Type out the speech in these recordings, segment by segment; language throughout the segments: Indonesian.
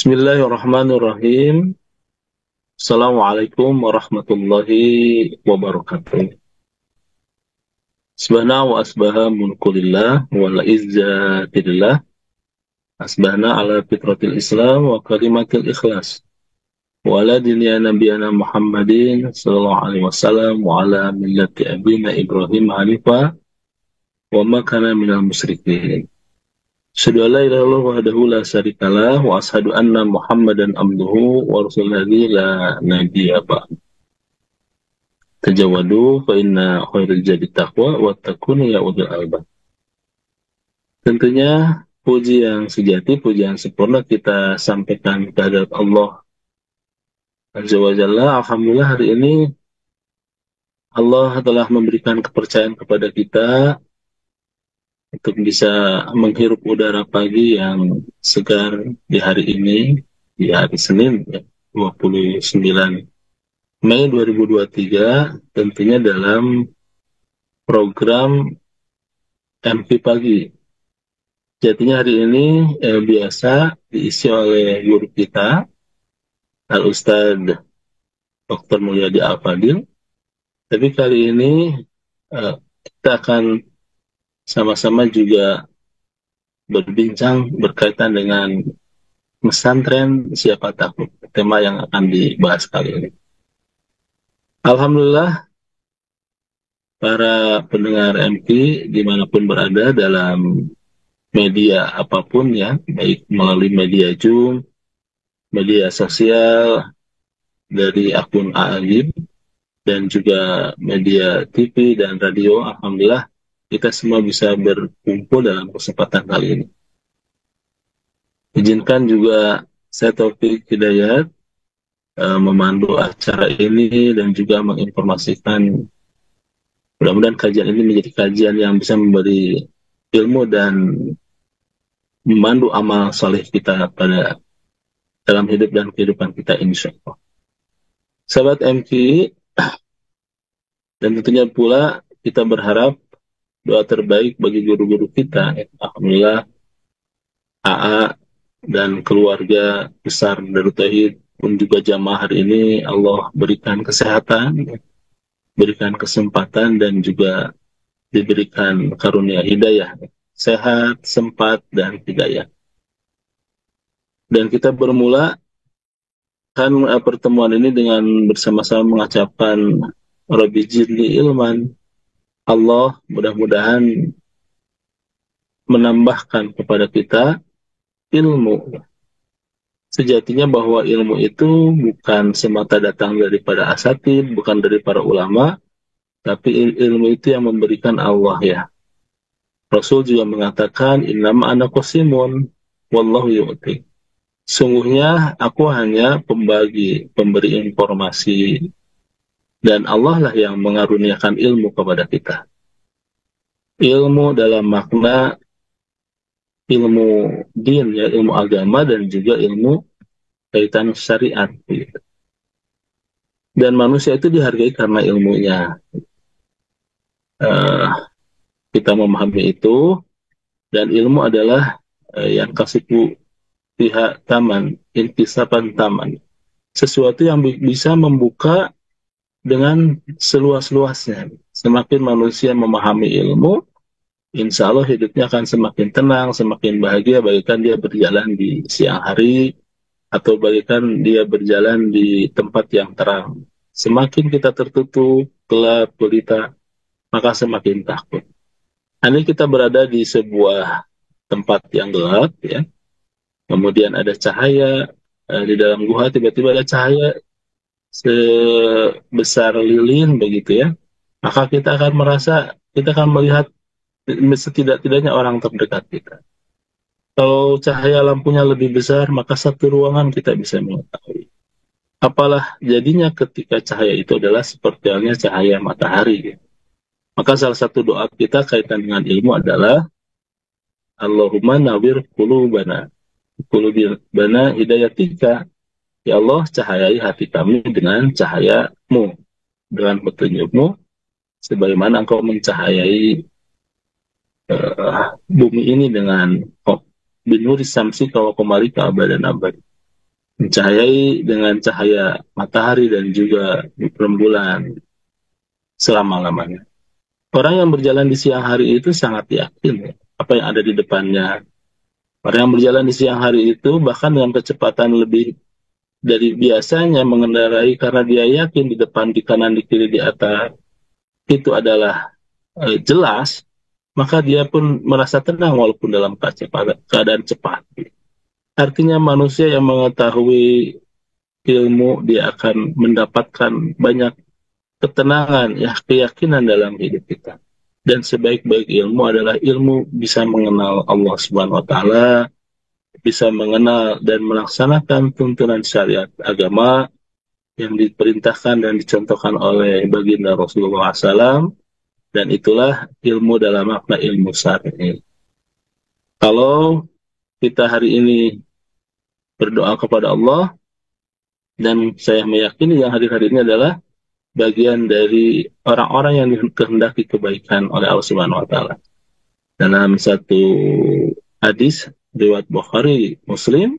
Bismillahirrahmanirrahim. Assalamualaikum warahmatullahi wabarakatuh. Asbahna wa asbaha mulkulillah wal izzatillah. Asbahna ala fitratil Islam wa kalimatil ikhlas. Wa ala dinya nabiyana Muhammadin sallallahu alaihi wasallam wa ala millati abina Ibrahim hanifah wa ma kana minal musyrikin. Asyhadu an la ilaha illallah wahdahu la syarikalah wa asyhadu anna Muhammadan abduhu wa rasuluhu la nabiyya ba'd. Tajawwadu fa inna khairal jadi taqwa wa takunu ya ulul albab. Tentunya puji yang sejati, puji yang sempurna kita sampaikan kehadirat Allah Azza wa Jalla. Alhamdulillah hari ini Allah telah memberikan kepercayaan kepada kita untuk bisa menghirup udara pagi yang segar di hari ini, di hari Senin, ya, 29 Mei 2023, tentunya dalam program MP Pagi. Jadinya hari ini biasa diisi oleh guru kita, Al-Ustadz Dr. Mulyadi Al-Fadil. Tapi kali ini kita akan sama-sama juga berbincang berkaitan dengan pesantren siapa takut, tema yang akan dibahas kali ini. Alhamdulillah, para pendengar MP dimanapun berada dalam media apapun ya, baik melalui media Zoom, media sosial, dari akun Aalib, dan juga media TV dan radio, alhamdulillah kita semua bisa berkumpul dalam kesempatan kali ini. Izinkan juga saya Taufik Hidayat memandu acara ini dan juga menginformasikan. Mudah-mudahan kajian ini menjadi kajian yang bisa memberi ilmu dan memandu amal soleh kita pada dalam hidup dan kehidupan kita, insya Allah. Sahabat MQ, dan tentunya pula kita berharap doa terbaik bagi guru-guru kita. Alhamdulillah, AA dan keluarga besar Darut Tauhid pun juga jamaah hari ini Allah berikan kesehatan, berikan kesempatan, dan juga diberikan karunia hidayah, sehat, sempat, dan hidayah. Dan kita bermula kan pertemuan ini dengan bersama-sama mengucapkan Rabbi Zidni ilman. Allah mudah-mudahan menambahkan kepada kita ilmu. Sejatinya bahwa ilmu itu bukan semata datang daripada asatid, bukan dari para ulama, tapi ilmu itu yang memberikan Allah ya. Rasul juga mengatakan, innama ana qasimun wallahu yu'ti. Sungguhnya aku hanya pembagi, pemberi informasi, dan Allah lah yang mengaruniakan ilmu kepada kita. Ilmu dalam makna ilmu din, ya, ilmu agama, dan juga ilmu kaitan syariat. Gitu. Dan manusia itu dihargai karena ilmunya. Kita memahami itu, dan ilmu adalah yang kasiku pihak taman, intisapan taman. Sesuatu yang bisa membuka dengan seluas-luasnya. Semakin manusia memahami ilmu, insya Allah hidupnya akan semakin tenang, semakin bahagia, bagaikan dia berjalan di siang hari, atau bagaikan dia berjalan di tempat yang terang. Semakin kita tertutup, gelap, gulita, maka semakin takut. Ini kita berada di sebuah tempat yang gelap, ya. Kemudian ada cahaya, di dalam gua tiba-tiba ada cahaya sebesar lilin begitu ya, maka kita akan merasa, kita akan melihat setidak-tidaknya orang terdekat kita. Kalau cahaya lampunya lebih besar, maka satu ruangan kita bisa mengetahui. Apalah jadinya ketika cahaya itu adalah seperti halnya cahaya matahari. Maka salah satu doa kita kaitan dengan ilmu adalah Allahumma nawwir qulubana hidayatika. Ya Allah, cahayai hati kami dengan cahayamu, dengan petunjukmu, sebagaimana engkau mencahayai bumi ini dengan binuri samsi kalau kembali ke abadan abad. mencahayai dengan cahaya matahari dan juga rembulan selama-lamanya. Orang yang berjalan di siang hari itu sangat yakin ya, apa yang ada di depannya. Orang yang berjalan di siang hari itu bahkan dengan kecepatan lebih dari biasanya mengendarai karena dia yakin di depan, di kanan, di kiri, di atas itu adalah jelas, maka dia pun merasa tenang walaupun dalam keadaan cepat. Artinya manusia yang mengetahui ilmu, dia akan mendapatkan banyak ketenangan, ya, keyakinan dalam hidup kita. Dan sebaik-baik ilmu adalah ilmu bisa mengenal Allah Subhanahu wa taala, bisa mengenal dan melaksanakan tuntunan syariat agama yang diperintahkan dan dicontohkan oleh baginda Rasulullah SAW, dan itulah ilmu dalam makna ilmu syar'i. Kalau kita hari ini berdoa kepada Allah, dan saya meyakini yang hadir-hadir ini adalah bagian dari orang-orang yang dikehendaki kebaikan oleh Allah Subhanahu wa taala. Dalam satu hadis riwayat Bukhari Muslim,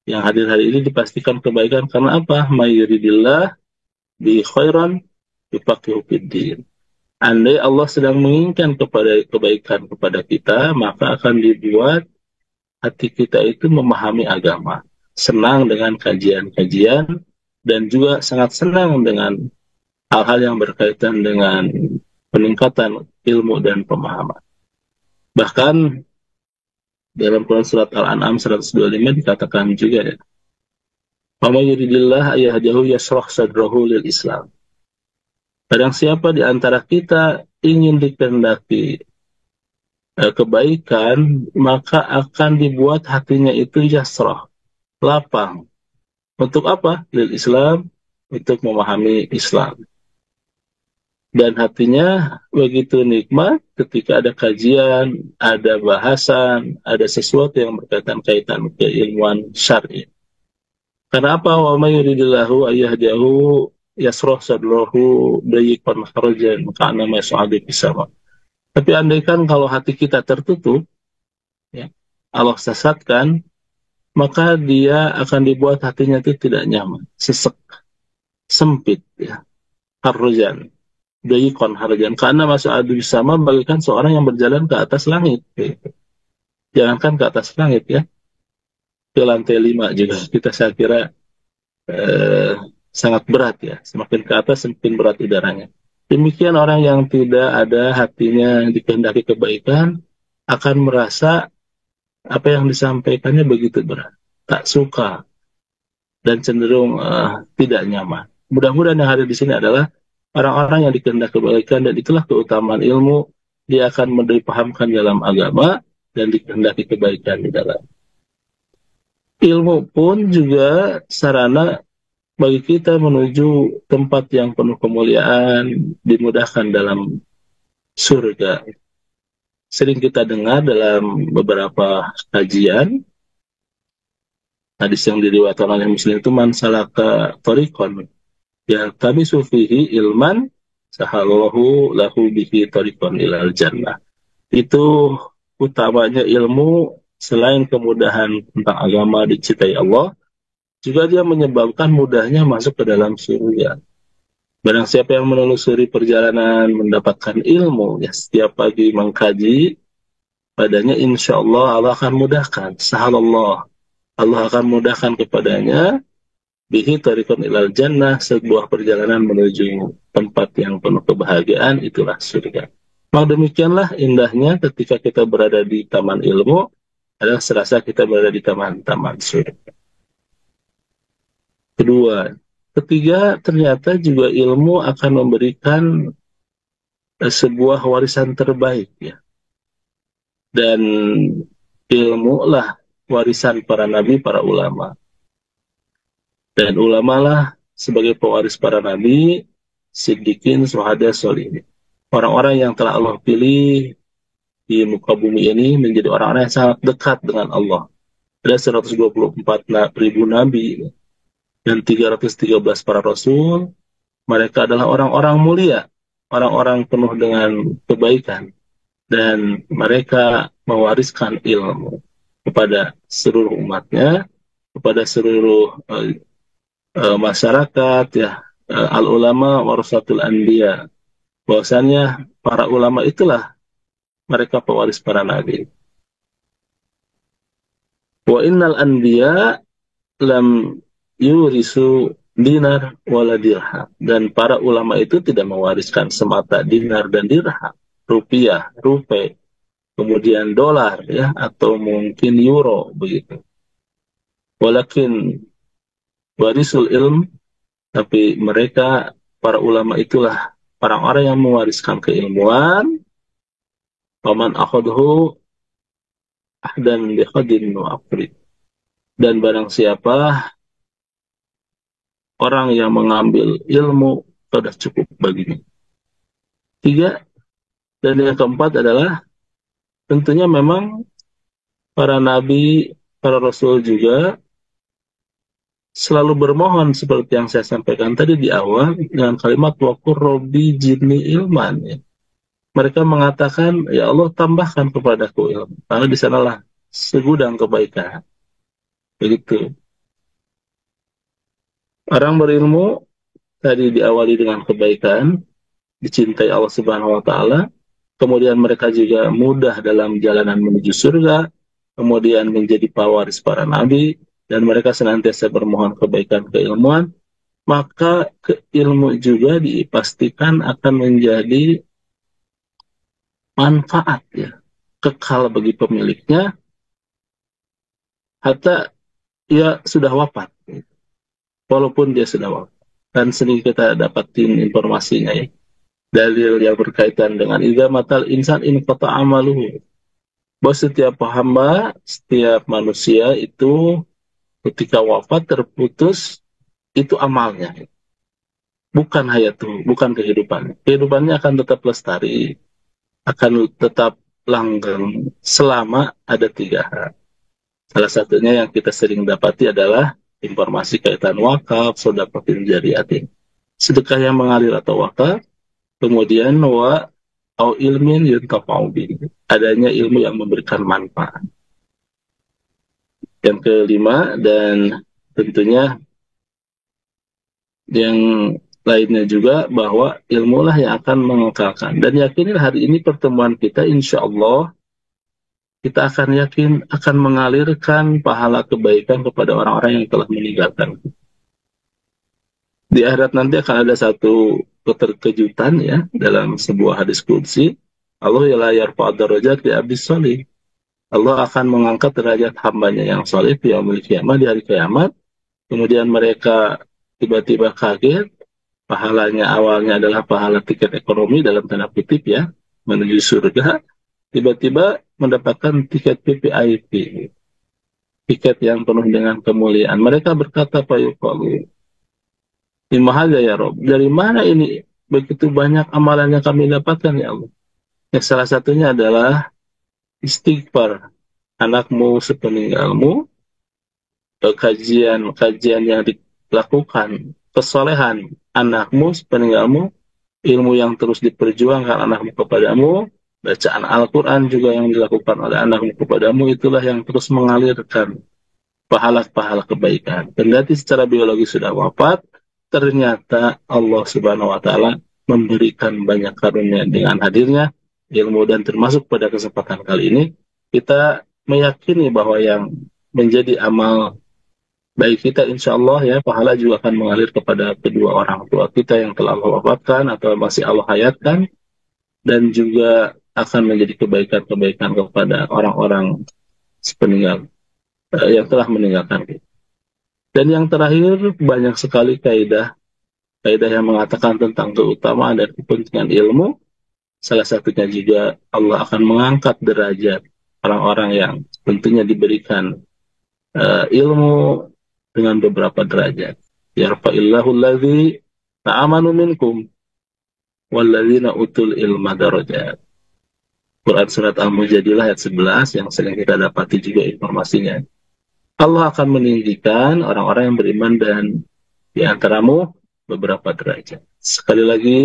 yang hadir hari ini dipastikan kebaikan karena apa? Mayuridillah bi khairan yufaqihu fiddin. Andai Allah sedang menginginkan kepada kebaikan kepada kita, maka akan dibuat hati kita itu memahami agama, senang dengan kajian-kajian, dan juga sangat senang dengan hal-hal yang berkaitan dengan peningkatan ilmu dan pemahaman. Bahkan dalam Quran surat Al-An'am 125 dikatakan juga ya, "Wa may yuridillah ayyahdihi yashrah sadrahu lil Islam." Barang siapa di antara kita ingin dikehendaki kebaikan, maka akan dibuat hatinya itu yasrah, lapang. Untuk apa? Lil Islam, untuk memahami Islam. Dan hatinya begitu nikmat ketika ada kajian, ada bahasan, ada sesuatu yang berkaitan keilmuan syar'i. Karena apa? Wa may yuridillahu ayyahdihi yasrah sadrahu dayyqan harajan ka'annama yas'adu fis sama'. Tapi andaikan kalau hati kita tertutup, ya, Allah sesatkan, maka dia akan dibuat hatinya itu tidak nyaman, sesek, sempit, ya, harjan, dayyqan harajan ka'annama yas'adu fis sama', bagaikan seorang yang berjalan ke atas langit. Gitu. Jangankan ke atas langit, ya, ke lantai 5 juga kita saya kira sangat berat, ya. Semakin ke atas semakin berat udaranya. Demikian orang yang tidak ada hatinya dikehendaki kebaikan akan merasa apa yang disampaikannya begitu berat, tak suka, dan cenderung tidak nyaman. Mudah-mudahan yang hadir di sini adalah orang-orang yang dikehendaki kebaikan, dan itulah keutamaan ilmu. Dia akan dipahamkan dalam agama dan dikehendaki kebaikan di dalam. Ilmu pun juga sarana bagi kita menuju tempat yang penuh kemuliaan, dimudahkan dalam surga. Sering kita dengar dalam beberapa kajian, hadis yang diriwayatkan oleh Muslim itu, man salaka thariqan ya tabi sufihi ilman sahalallahu lahu bihi thariqan ilal jannah. Itu utamanya ilmu, selain kemudahan tentang agama dicintai Allah, juga dia menyebabkan mudahnya masuk ke dalam surga. Barang siapa yang menelusuri perjalanan mendapatkan ilmu, ya, setiap pagi mengkaji, padanya insya Allah Allah akan mudahkan. Sahalallah, Allah akan mudahkan kepadanya bihi tariqan ilal jannah, sebuah perjalanan menuju tempat yang penuh kebahagiaan, itulah surga. Maka demikianlah indahnya ketika kita berada di taman ilmu, adalah serasa kita berada di taman-taman surga. Kedua, ketiga, ternyata juga ilmu akan memberikan sebuah warisan terbaik, ya. Dan ilmu lah warisan para nabi, para ulama. Dan ulama lah sebagai pewaris para nabi, siddiqin, syuhada, sholihin. Orang-orang yang telah Allah pilih di muka bumi ini menjadi orang-orang yang sangat dekat dengan Allah. Ada 124.000 nabi dan 313 para rasul. Mereka adalah orang-orang mulia, orang-orang penuh dengan kebaikan, dan mereka mewariskan ilmu kepada seluruh umatnya, kepada seluruh masyarakat ya, al ulama warasatul anbiya, bahwasanya para ulama itulah mereka pewaris para nabi. Wa innal anbiya lam yurisu dinar wala dirham, dan para ulama itu tidak mewariskan semata dinar dan dirham, rupiah, rupiah, kemudian dolar ya, atau mungkin euro begitu. Walakin warisul ilm, tapi mereka para ulama itulah orang-orang yang mewariskan keilmuan. Paman akhadhu ahdan biqadin wa afrid, dan barang siapa orang yang mengambil ilmu sudah cukup baginya. Tiga, dan yang keempat adalah tentunya memang para nabi, para rasul juga selalu bermohon seperti yang saya sampaikan tadi di awal dengan kalimat waqur robbi jinni ilman ya. Mereka mengatakan, ya Allah tambahkan kepadaku ilmu, karena di sanalah segudang kebaikan. Begitu. Orang berilmu tadi diawali dengan kebaikan, dicintai Allah Subhanahu wa taala, kemudian mereka juga mudah dalam jalanan menuju surga, kemudian menjadi pewaris para nabi, dan mereka senantiasa bermohon kebaikan keilmuan, maka ilmu juga dipastikan akan menjadi manfaat ya, kekal bagi pemiliknya hatta ia sudah wafat, walaupun dia sudah wafat. Dan sering kita dapatin informasinya ya, dalil yang berkaitan dengan idza matal insan in qata amaluhu, bahwa setiap hamba, setiap manusia itu ketika wafat terputus itu amalnya, bukan hayatu, bukan kehidupannya. Kehidupannya akan tetap lestari, akan tetap langgeng selama ada tiga hal. Salah satunya yang kita sering dapati adalah informasi kaitan wakaf, sedekatin jariatin, sedekah yang mengalir atau wakaf, kemudian wa au ilmin yuntafa'u bihi, adanya ilmu yang memberikan manfaat. Yang kelima, dan tentunya yang lainnya juga, bahwa ilmulah yang akan mengekalkan. Dan yakinilah hari ini pertemuan kita, insya Allah kita akan yakin akan mengalirkan pahala kebaikan kepada orang-orang yang telah meninggalkan. Di akhirat nanti akan ada satu keterkejutan ya, dalam sebuah hadis qudsi, Allah la yarfa'u darajat li abdis sholih. Allah akan mengangkat derajat hambanya yang saleh di yaumil kiamah, di hari kiamat. Kemudian mereka tiba-tiba kaget, pahalanya awalnya adalah pahala tiket ekonomi dalam tanda kutip ya, menuju surga, tiba-tiba mendapatkan tiket VVIP, tiket yang penuh dengan kemuliaan. Mereka berkata, fayuqalu limahaza ya Rob, dari mana ini begitu banyak amalan yang kami dapatkan ya Allah? Yang salah satunya adalah istighfar anakmu sepeninggalmu, kajian yang dilakukan, kesolehan anakmu sepeninggalmu, ilmu yang terus diperjuangkan anakmu kepadamu, bacaan Al-Quran juga yang dilakukan oleh anakmu kepadamu, itulah yang terus mengalirkan pahala-pahala kebaikan. Kendati secara biologi sudah wafat, ternyata Allah Subhanahu wa Ta'ala memberikan banyak karunia dengan hadirnya ilmu. Dan termasuk pada kesempatan kali ini kita meyakini bahwa yang menjadi amal baik kita, insya Allah ya, pahala juga akan mengalir kepada kedua orang tua kita yang telah Allah wafatkan atau masih Allah hayatkan, dan juga akan menjadi kebaikan-kebaikan kepada orang-orang sepeninggal yang telah meninggalkan kita. Dan yang terakhir, banyak sekali kaidah yang mengatakan tentang keutamaan dan kepentingan ilmu. Salah satunya juga Allah akan mengangkat derajat orang-orang yang tentunya diberikan ilmu dengan beberapa derajat. Yarfa'illahu alladzi amanu minkum walladzina utul ilma darajat. Quran surat Al-Mujadilah ayat 11 yang sering kita dapati juga informasinya. Allah akan meninggikan orang-orang yang beriman dan di antaramu beberapa derajat. Sekali lagi,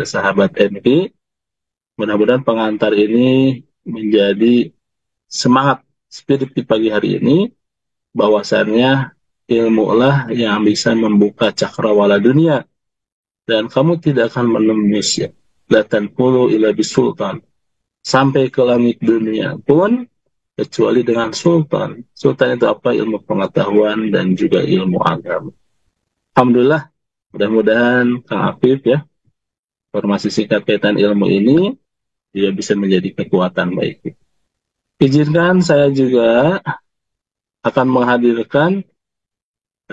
sahabat MP, mudah-mudahan pengantar ini menjadi semangat spirit di pagi hari ini, bahwasannya ilmu lah yang bisa membuka cakrawala dunia, dan kamu tidak akan menembusnya. La tanfulu ila bisultan. Sampai ke langit dunia pun kecuali dengan sultan. Sultan itu apa? Ilmu pengetahuan dan juga ilmu agama. Alhamdulillah, mudah-mudahan Kang Afif ya, informasi singkat kaitan ilmu ini juga bisa menjadi kekuatan baik. Izinkan saya juga akan menghadirkan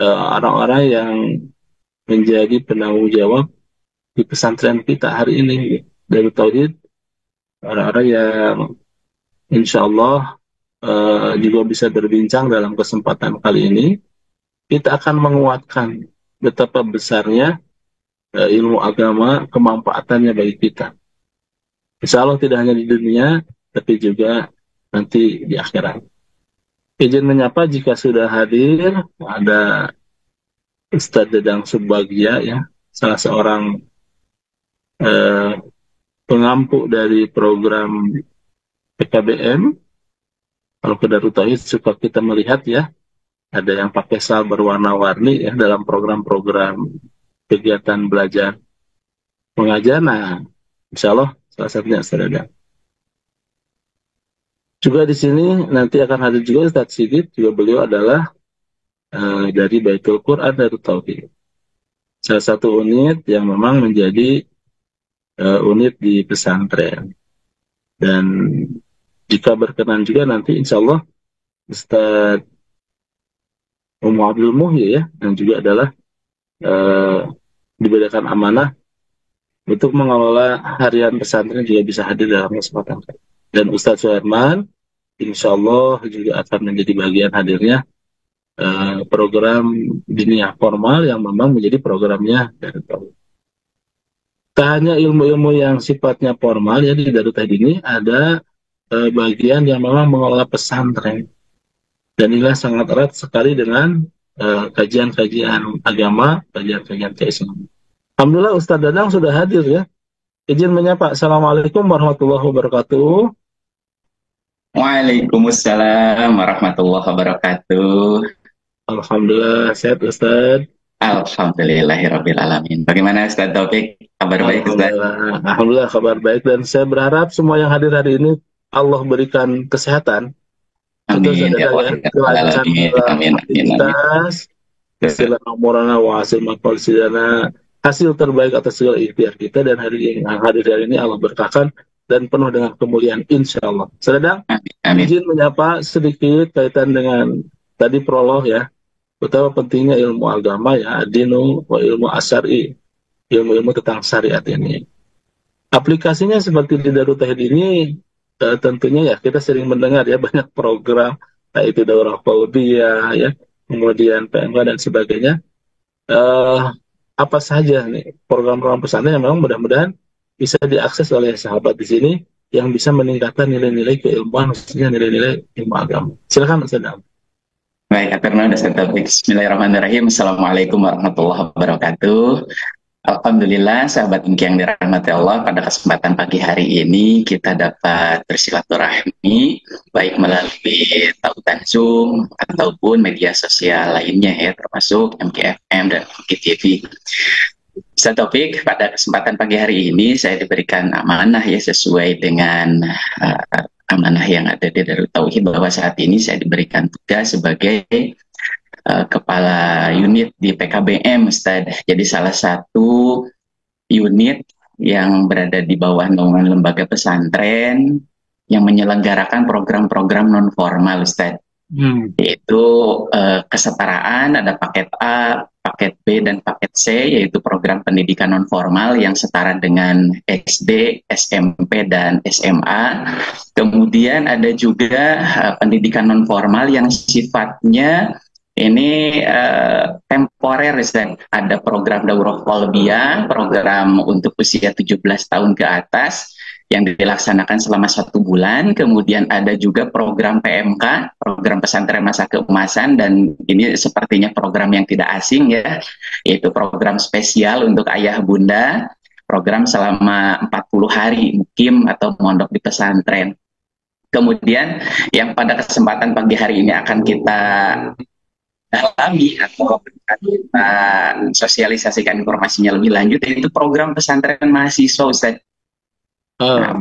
orang-orang yang menjadi penanggung jawab di pesantren kita hari ini dari Tauhid, orang-orang yang insya Allah juga bisa berbincang dalam kesempatan kali ini. Kita akan menguatkan betapa besarnya ilmu agama, kemanfaatannya bagi kita. Insya Allah tidak hanya di dunia, tapi juga nanti di akhirat. Izin menyapa jika sudah hadir, ada Ustadz Dedang Subagja ya, salah seorang pengampu dari program PKBM. Kalau ke Darut Tauhid suka kita melihat ya, ada yang pakai sal berwarna-warni ya dalam program-program kegiatan belajar mengajar. Nah, insya Allah salah satunya Ustadz. Juga di sini nanti akan hadir juga Ustadz Sigit, juga beliau adalah dari Baitul Quran Darut Tauhid. Salah satu unit yang memang menjadi unit di pesantren. Dan jika berkenan juga nanti insya Allah Ustadz Abdul Muhyi ya, yang juga adalah diberikan amanah untuk mengelola harian pesantren juga bisa hadir dalam kesempatan. Dan Ustadz Suherman insya Allah juga akan menjadi bagian hadirnya program dunia formal yang memang menjadi programnya dari Tauhid. Tak hanya ilmu-ilmu yang sifatnya formal ya, di Darut Tauhid ini ada bagian yang memang mengelola pesantren. Dan inilah sangat erat sekali dengan kajian-kajian agama, kajian-kajian keislaman. Alhamdulillah Ustadz Dadang sudah hadir ya. Izin menyapa. Assalamualaikum warahmatullahi wabarakatuh. Waalaikumsalam warahmatullahi wabarakatuh. Alhamdulillah, sehat Ustadz. Alhamdulillahirrabbilalamin. Bagaimana Ustadz Taufik? Kabar baik Ustadz? Alhamdulillah kabar baik, dan saya berharap semua yang hadir hari ini Allah berikan kesehatan. Amin ya Allah. Amin. Hasil terbaik atas segala ikhtiar kita, dan hari yang hadir hari ini Allah berkahkan dan penuh dengan kemuliaan insya Allah. Sedang izin menyapa sedikit kaitan dengan tadi prolog ya, betapa pentingnya ilmu agama ya, adinu wa ilmu asyari, ilmu-ilmu tentang syariat ini. Aplikasinya seperti di Darut Tauhid ini tentunya ya kita sering mendengar ya banyak program, yaitu daurah Faudiyah ya, kemudian PMK dan sebagainya. Apa saja nih program-program pesantren yang memang mudah-mudahan bisa diakses oleh sahabat di sini yang bisa meningkatkan nilai-nilai keilmuan, khususnya nilai-nilai ilmu agama. Silakan Ustaz. Baik, Bismillahirrahmanirrahim. Assalamualaikum warahmatullahi wabarakatuh. Alhamdulillah, sahabat Inki yang dirahmati Allah, pada kesempatan pagi hari ini kita dapat bersilaturahmi baik melalui tautan Zoom ataupun media sosial lainnya ya, termasuk MKFM dan MKTV. Ustaz Taufik, pada kesempatan pagi hari ini saya diberikan amanah ya, sesuai dengan amanah yang ada di Darut Tauhid, bahwa saat ini saya diberikan tugas sebagai kepala unit di PKBM Ustaz. Jadi salah satu unit yang berada di bawah naungan lembaga pesantren yang menyelenggarakan program-program non formal Ustaz. Yaitu kesetaraan, ada paket A, paket B, dan paket C, yaitu program pendidikan non formal yang setara dengan SD, SMP, dan SMA. Kemudian ada juga pendidikan non formal yang sifatnya ini temporer, ada program daurah qalbiyah, program untuk usia 17 tahun ke atas yang dilaksanakan selama 1 bulan. Kemudian ada juga program PMK, program pesantren masa keemasan, dan ini sepertinya program yang tidak asing ya, yaitu program spesial untuk ayah bunda, program selama 40 hari mukim atau mondok di pesantren. Kemudian yang pada kesempatan pagi hari ini akan kita dalami atau kita sosialisasikan informasinya lebih lanjut, yaitu program pesantren mahasiswa, Ustaz. Ah,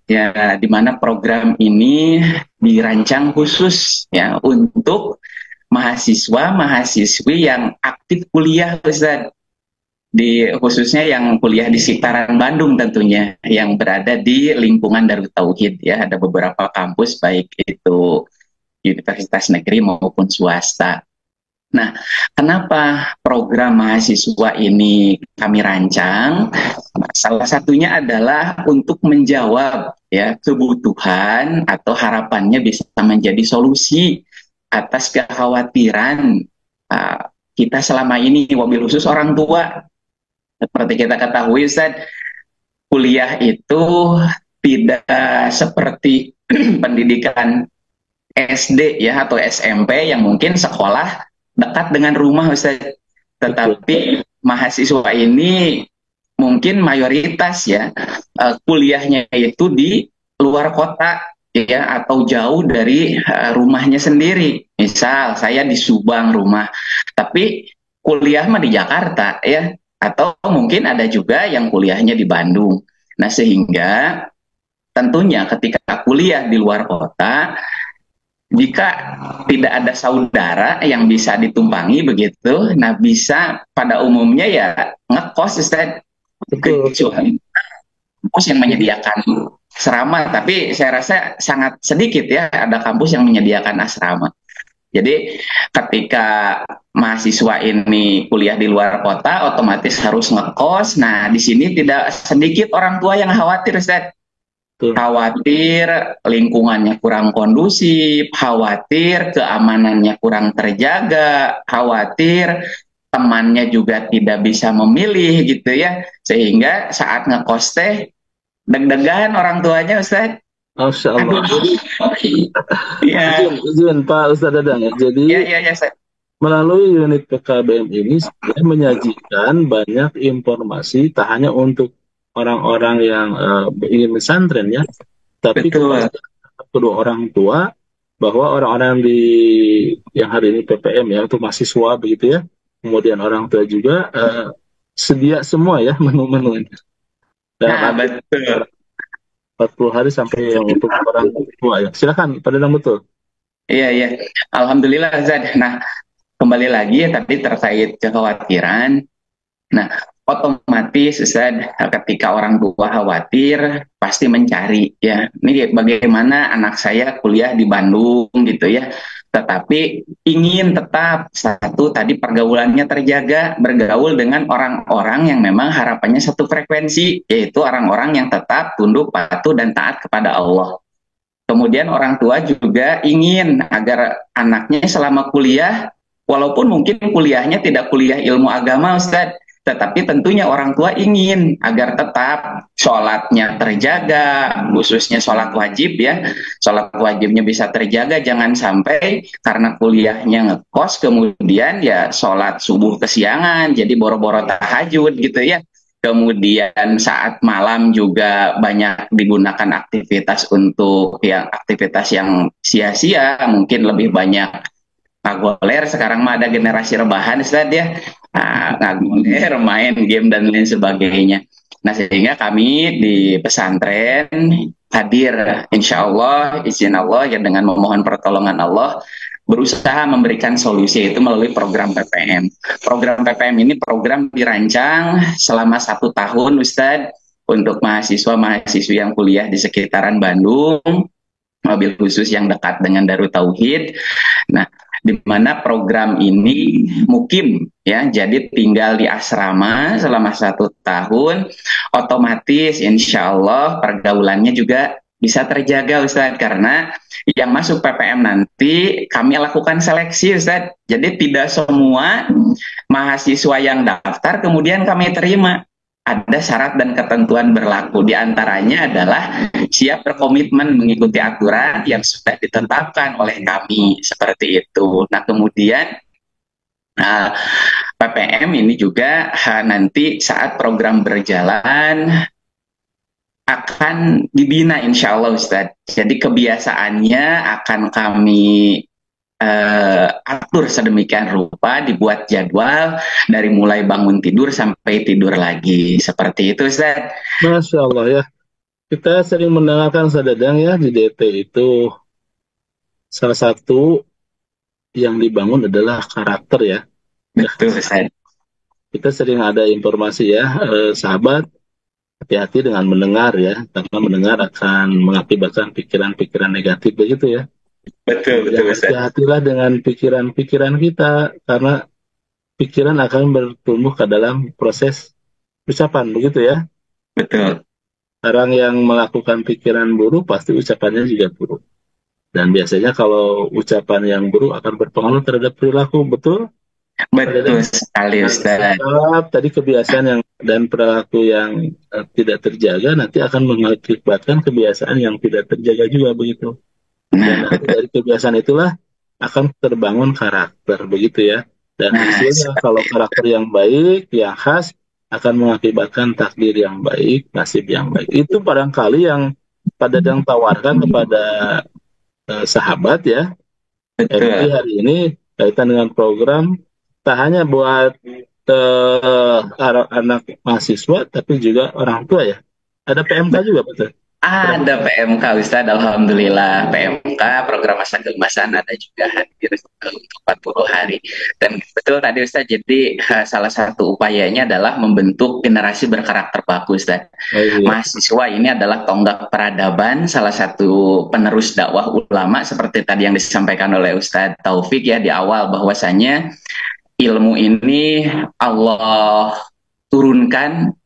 Ya, di mana program ini dirancang khusus ya untuk mahasiswa-mahasiswi yang aktif kuliah, Ustaz. Khususnya yang kuliah di sekitaran Bandung tentunya, yang berada di lingkungan Darut Tauhid ya. Ada beberapa kampus baik itu universitas negeri maupun swasta. Nah, kenapa program mahasiswa ini kami rancang? Salah satunya adalah untuk menjawab ya kebutuhan atau harapannya bisa menjadi solusi atas kekhawatiran kita selama ini, wabil khusus orang tua. Seperti kita ketahui, Ustaz, kuliah itu tidak seperti pendidikan SD ya atau SMP yang mungkin sekolah dekat dengan rumah, Ustaz. Tetapi mahasiswa ini mungkin mayoritas ya kuliahnya itu di luar kota ya atau jauh dari rumahnya sendiri. Misal saya di Subang rumah, tapi kuliah mah di Jakarta ya, atau mungkin ada juga yang kuliahnya di Bandung. Nah, sehingga tentunya ketika kuliah di luar kota, jika tidak ada saudara yang bisa ditumpangi begitu, nah bisa pada umumnya ya ngekos, Ustaz. Kecuali kampus yang menyediakan asrama, tapi saya rasa sangat sedikit ya ada kampus yang menyediakan asrama. Jadi ketika mahasiswa ini kuliah di luar kota, otomatis harus ngekos. Nah, di sini tidak sedikit orang tua yang khawatir, Ustaz. Khawatir lingkungannya kurang kondusif, khawatir keamanannya kurang terjaga, khawatir temannya juga tidak bisa memilih gitu ya, sehingga saat ngekos teh deg-degan orang tuanya, Ustaz. Masya Allah. Jadi, Ya, izin Pak Ustadz Dadang ya. Jadi, ya, Ustaz. melalui unit PKBM ini sebenarnya menyajikan banyak informasi, tak hanya untuk orang-orang yang ingin pesantren ya, tapi Betul. kedua orang tua, bahwa orang-orang yang hari ini PPM ya untuk mahasiswa begitu ya, kemudian orang tua juga sedia semua ya menu-menu ini. Dalam Nah, arti betul. 40 hari sampai yang untuk orang tua ya. Silakan Pak Dadang, betul. Iya, iya. Alhamdulillah, Ustaz. Nah, kembali lagi ya tadi terkait kekhawatiran. Nah, otomatis Ustaz, ketika orang tua khawatir pasti mencari ya. Ini bagaimana anak saya kuliah di Bandung gitu ya. Tetapi ingin tetap satu tadi pergaulannya terjaga, bergaul dengan orang-orang yang memang harapannya satu frekuensi, yaitu orang-orang yang tetap tunduk, patuh dan taat kepada Allah. Kemudian orang tua juga ingin agar anaknya selama kuliah, walaupun mungkin kuliahnya tidak kuliah ilmu agama, Ustaz, tetapi tentunya orang tua ingin agar tetap sholatnya terjaga, khususnya sholat wajib ya, sholat wajibnya bisa terjaga, jangan sampai karena kuliahnya ngekos kemudian ya sholat subuh kesiangan, jadi boro-boro tahajud gitu ya. Kemudian saat malam juga banyak digunakan aktivitas yang sia-sia, mungkin lebih banyak ngagoler. Sekarang mah ada generasi rebahan, Ustaz ya. Ngagoler, main game dan lain sebagainya. Nah, sehingga kami di pesantren hadir, insya Allah, izin Allah, ya dengan memohon pertolongan Allah, berusaha memberikan solusi itu melalui program PPM. Program PPM ini program dirancang selama 1 tahun, Ustadz, untuk mahasiswa-mahasiswi yang kuliah di sekitaran Bandung, mobil khusus yang dekat dengan Darut Tauhid. Nah, di mana program ini mukim ya, jadi tinggal di asrama selama 1 tahun, otomatis insya Allah pergaulannya juga bisa terjaga, Ustadz, karena yang masuk PPM nanti kami lakukan seleksi, Ustadz. Jadi tidak semua mahasiswa yang daftar kemudian kami terima. Ada syarat dan ketentuan berlaku. Di antaranya adalah siap berkomitmen mengikuti aturan yang sudah ditetapkan oleh kami, seperti itu. Nah, kemudian PPM ini juga nanti saat program berjalan akan dibina insya Allah, Ustadz. Jadi kebiasaannya akan kami atur sedemikian rupa, dibuat jadwal dari mulai bangun tidur sampai tidur lagi. Seperti itu, Ustaz. Masya Allah ya. Kita sering mendengarkan sadadang ya di DT itu salah satu yang dibangun adalah karakter ya. Betul, Ustaz. Kita sering ada informasi ya, sahabat hati-hati dengan mendengar ya, karena mendengar akan mengakibatkan pikiran-pikiran negatif begitu ya. Betul, Ya betul, Ustaz. hati-hatilah dengan pikiran-pikiran kita, karena pikiran akan bertumbuh ke dalam proses ucapan begitu ya. Betul. Orang yang melakukan pikiran buruk pasti ucapannya juga buruk. Dan biasanya kalau ucapan yang buruk akan berpengaruh terhadap perilaku, betul? Betul sekali, Nah, Ustaz. sikap tadi kebiasaan yang dan perilaku yang tidak terjaga nanti akan mengakibatkan kebiasaan yang tidak terjaga juga begitu. Dan Nah, nanti betul. dari kebiasaan itulah akan terbangun karakter begitu ya. Dan Nah, hasilnya kalau seperti karakter yang baik, yang khas akan mengakibatkan takdir yang baik, nasib yang baik. Itu barangkali yang pada yang tawarkan kepada sahabat ya. MT betul. hari ini kaitan dengan program tak hanya buat anak mahasiswa, tapi juga orang tua ya. Ada PMK juga, betul? Ada PMK, Ustaz. Alhamdulillah. PMK, program masa keemasan, ada juga hadir untuk 40 hari. Dan betul tadi, Ustaz, jadi salah satu upayanya adalah membentuk generasi berkarakter bagus, Ustaz. Oh iya. Mahasiswa ini adalah tonggak peradaban, salah satu penerus dakwah ulama, seperti tadi yang disampaikan oleh Ustaz Taufik ya di awal, bahwasanya ilmu ini Allah turunkan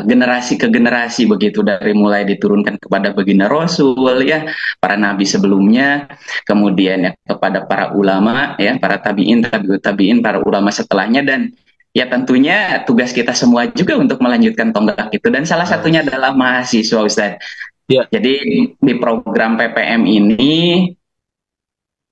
generasi ke generasi begitu, dari mulai diturunkan kepada baginda Rasul ya, para nabi sebelumnya, kemudian ya kepada para ulama ya, para tabiin, tabiut tabiin, para ulama setelahnya, dan ya tentunya tugas kita semua juga untuk melanjutkan tonggak itu, dan salah satunya adalah mahasiswa, Ustaz. Ya, Jadi di program PPM ini,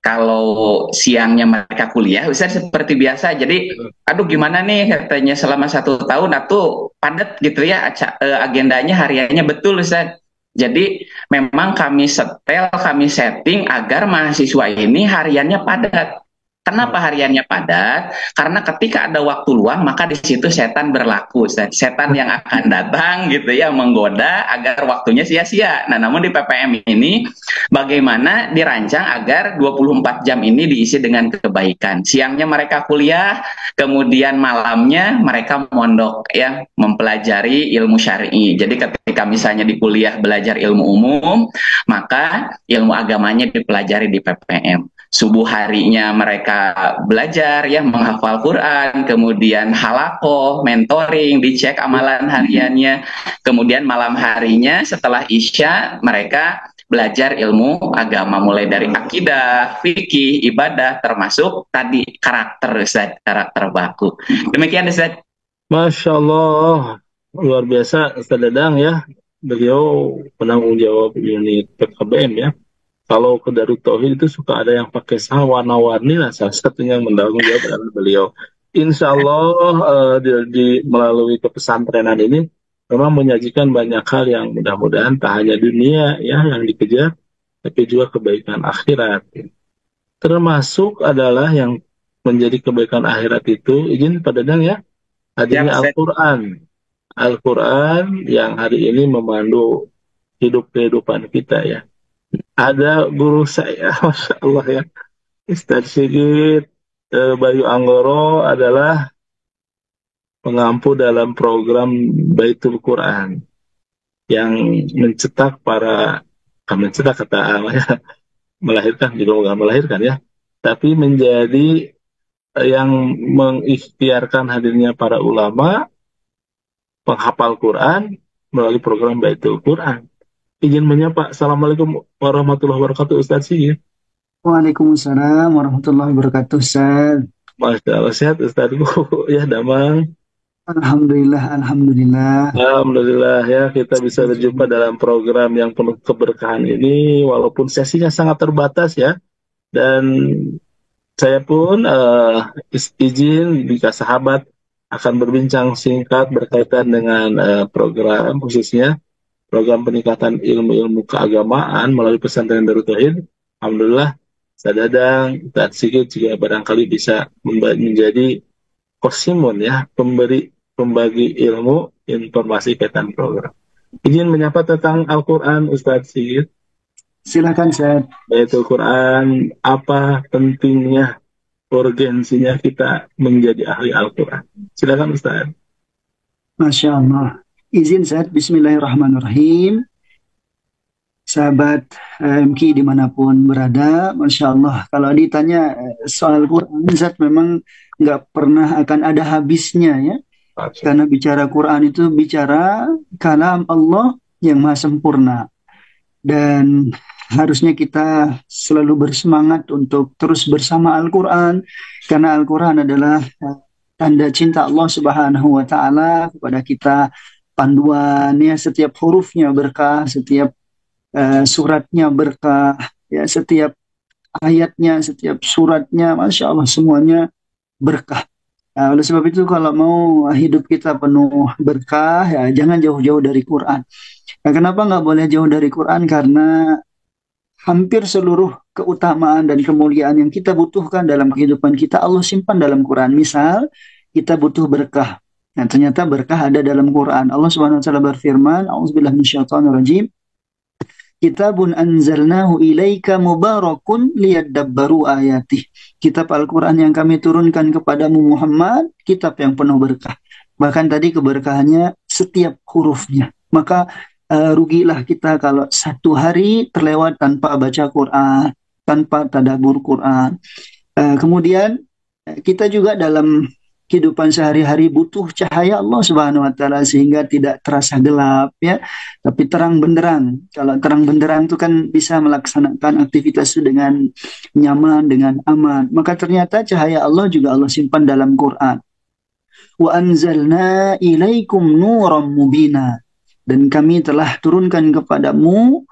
kalau siangnya mereka kuliah, Ustaz, seperti biasa. Jadi, aduh gimana nih katanya selama 1 tahun atau padat gitu ya agendanya hariannya, betul, Ustaz. Jadi memang kami setel, kami setting agar mahasiswa ini hariannya padat. Kenapa hariannya padat? Karena ketika ada waktu luang, maka di situ setan berlaku, Ustaz. Setan yang akan datang gitu ya, menggoda agar waktunya sia-sia. Nah, namun di PPM ini bagaimana dirancang agar 24 jam ini diisi dengan kebaikan. Siangnya mereka kuliah, kemudian malamnya mereka mondok ya, mempelajari ilmu syar'i. Jadi ketika misalnya di kuliah belajar ilmu umum, maka ilmu agamanya dipelajari di PPM. Subuh harinya mereka belajar ya, menghafal Quran, kemudian halakoh, mentoring, dicek amalan hariannya, kemudian malam harinya setelah Isya mereka belajar ilmu agama, mulai dari akidah, fikih, ibadah, termasuk tadi karakter, Ustaz, karakter baku. Demikian, Ustaz. Masya Allah, luar biasa Ustaz Dadang ya. Beliau penanggung jawab unit PKBM ya. Kalau ke Darut Tauhid itu suka ada yang pakai sal warna-warni, nah salah satunya yang menanggung jawab adalah beliau. Insya Allah melalui kepesantrenan ini memang menyajikan banyak hal yang mudah-mudahan tak hanya dunia ya yang dikejar, tapi juga kebaikan akhirat. Termasuk adalah yang menjadi kebaikan akhirat itu, izin Pak Dadang ya, Siap, hadirnya Ustaz. Al-Quran. Al-Quran yang hari ini memandu hidup kehidupan kita ya. Ada guru saya, Masya Allah ya, Ustadz Sigit Bayu Anggoro adalah pengampu dalam program Baitul Quran yang mencetak mencetak kata ya, melahirkan juga bukan melahirkan ya, tapi menjadi yang mengikhtiarkan hadirnya para ulama penghafal Quran melalui program Baitul Quran. Izin menyapa, Assalamualaikum warahmatullahi wabarakatuh, Ustadz Sigit. Waalaikumsalam warahmatullahi wabarakatuh, Ustaz. Masya Allah, sehat Ustadz. Ya, Damang. Alhamdulillah, alhamdulillah. Alhamdulillah ya, kita bisa berjumpa dalam program yang penuh keberkahan ini, walaupun sesinya sangat terbatas ya. Dan saya pun izin jika sahabat akan berbincang singkat berkaitan dengan program, khususnya program peningkatan ilmu-ilmu keagamaan melalui pesantren Darut Tauhid. Alhamdulillah Ustaz Dadang, Ustaz Sigit juga barangkali bisa menjadi kosimun ya, pembagi ilmu, informasi kaitan program. Izin menyapa tentang Al-Quran, Ustaz Sigit. Silakan Ustaz. Yaitu Quran, apa pentingnya, urgensinya kita menjadi ahli Al-Quran. Silakan Ustaz. Masya Allah. Izin Ustaz, Bismillahirrahmanirrahim. Sahabat MK dimanapun berada, Masya Allah. Kalau ditanya soal Quran, Ustaz memang nggak pernah akan ada habisnya ya. Karena bicara Quran itu bicara kalam Allah yang maha sempurna. Dan harusnya kita selalu bersemangat untuk terus bersama Al-Quran. Karena Al-Quran adalah tanda cinta Allah Subhanahu wa Ta'ala kepada kita, panduannya, setiap hurufnya berkah, setiap suratnya berkah, ya, setiap ayatnya, setiap suratnya, Masya Allah, semuanya berkah. Nah, oleh sebab itu kalau mau hidup kita penuh berkah, ya jangan jauh-jauh dari Quran. Nah, kenapa nggak boleh jauh dari Quran? Karena hampir seluruh keutamaan dan kemuliaan yang kita butuhkan dalam kehidupan kita, Allah simpan dalam Quran. Misal, kita butuh berkah. Nah, ternyata berkah ada dalam Quran. Allah Subhanahu wa taala berfirman, "A'udzubillahi minasyaitonirrajim. Kitabun anzalnahu ilaika mubarakun liyadabbaru ayatih." Kitab Al-Quran yang kami turunkan kepadamu Muhammad, kitab yang penuh berkah. Bahkan tadi keberkahannya setiap hurufnya. Maka rugilah kita kalau satu hari terlewat tanpa baca Quran, tanpa tadabbur Quran. Kemudian kita juga dalam kehidupan sehari-hari butuh cahaya Allah Subhanahu wa taala sehingga tidak terasa gelap ya, tapi terang benderang. Kalau terang benderang itu kan bisa melaksanakan aktivitas itu dengan nyaman, dengan aman. Maka ternyata cahaya Allah juga Allah simpan dalam Quran. Wa anzalna ilaikum nuran mubina. Dan kami telah turunkan kepadamu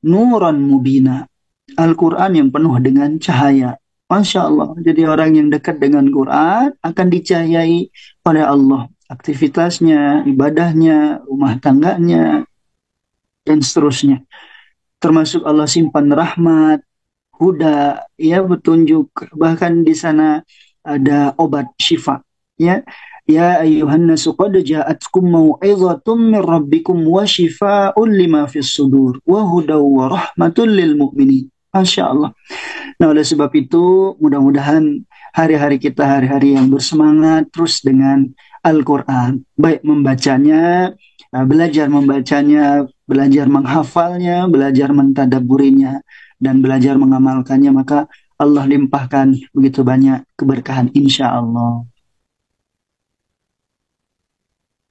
nuran mubina. Al-Quran yang penuh dengan cahaya. Masya Allah. Jadi orang yang dekat dengan Quran akan dicahayai oleh Allah. Aktivitasnya, ibadahnya, rumah tangganya, dan seterusnya. Termasuk Allah simpan rahmat, huda, ya, petunjuk. Bahkan di sana ada obat syifa. Ya, ya ayuhan nasu qad ja'atkum mau'izhatum min rabbikum wa shifaa'un lima fis sudur wa hudaw wa rahmatul lil mu'minin. Masya Allah. Nah, oleh sebab itu, mudah-mudahan hari-hari kita hari-hari yang bersemangat terus dengan Al-Quran. Baik membacanya, belajar membacanya, belajar menghafalnya, belajar mentadaburinya, dan belajar mengamalkannya. Maka Allah limpahkan begitu banyak keberkahan, insya Allah.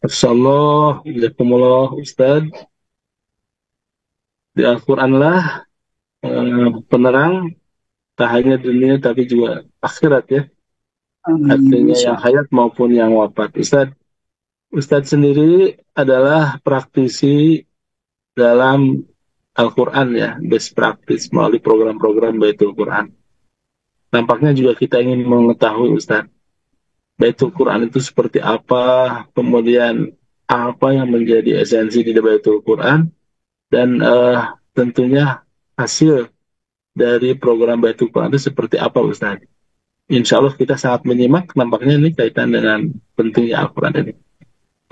Insyaallah, jazakumullah Ustaz. Di Al-Quran lah penerang tak hanya dunia tapi juga akhirat ya. Amin. Artinya yang hayat maupun yang wafat. Ustaz sendiri adalah praktisi dalam Al-Quran ya, best practice melalui program-program Baitul Quran. Nampaknya juga kita ingin mengetahui Ustaz, Baitul Quran itu seperti apa, kemudian apa yang menjadi esensi di Baitul Quran, dan tentunya hasil dari program Baitul Quran itu seperti apa Ustaz? Insya Allah kita sangat menyimak, nampaknya ini kaitan dengan pentingnya Al-Quran ini.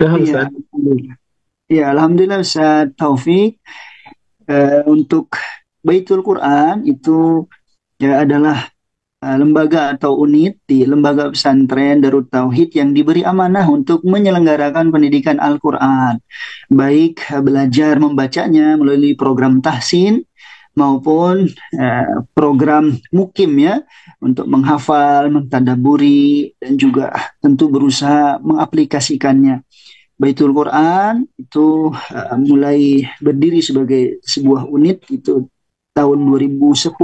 Ya, Ustaz. Ya, Alhamdulillah Ustaz Taufik. Untuk Baitul Quran itu ya adalah lembaga atau unit di lembaga pesantren Darut Tauhid yang diberi amanah untuk menyelenggarakan pendidikan Al-Quran. Baik belajar membacanya melalui program tahsin maupun program mukim ya, untuk menghafal, mentadaburi, dan juga tentu berusaha mengaplikasikannya. Baitul Quran itu mulai berdiri sebagai sebuah unit itu tahun 2010,